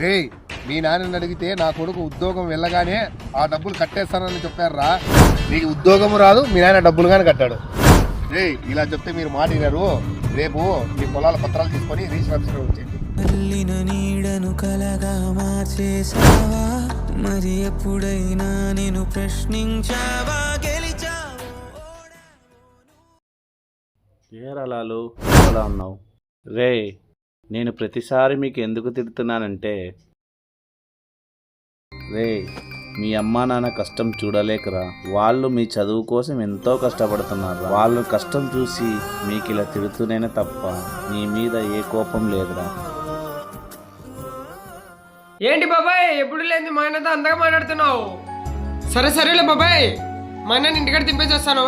రే మీ నాన్నని అడిగితే నా కొడుకు ఉద్యోగం వెళ్ళగానే ఆ డబ్బులు కట్టేస్తానని చెప్పారా. నీకు ఉద్యోగం రాదు, మీ నాయన డబ్బులు కానీ కట్టాడు. రే ఇలా చెప్తే మీరు మాట వినరు. రేపు మీ పొలాల పత్రాలు తీసుకొని రిజిస్టర్ ఆఫీసర్ వచ్చేయండి. నీడను కలగా మార్చేసావా, మరి ఎప్పుడైనా నేను ప్రశ్నించావా, ఏరలాలు ఎలా ఉన్నావు? రే నేను ప్రతిసారి మీకు ఎందుకు తిడుతున్నానంటే, రే మీ అమ్మా నాన్న కష్టం చూడలేకరా. వాళ్ళు మీ చదువు కోసం ఎంతో కష్టపడుతున్నారు. వాళ్ళ కష్టం చూసి మీకు ఇలా తిడుతూనే తప్ప మీ మీద ఏ కోపం లేదురా. ఏంటి బాబాయ్ ఎప్పుడు లేని మా ఆయనతో అంతగా మాట్లాడుతున్నావు? సరే సరేలే బాబాయ్, మా అన్నని ఇంటికాడ దింపేసి వస్తాను.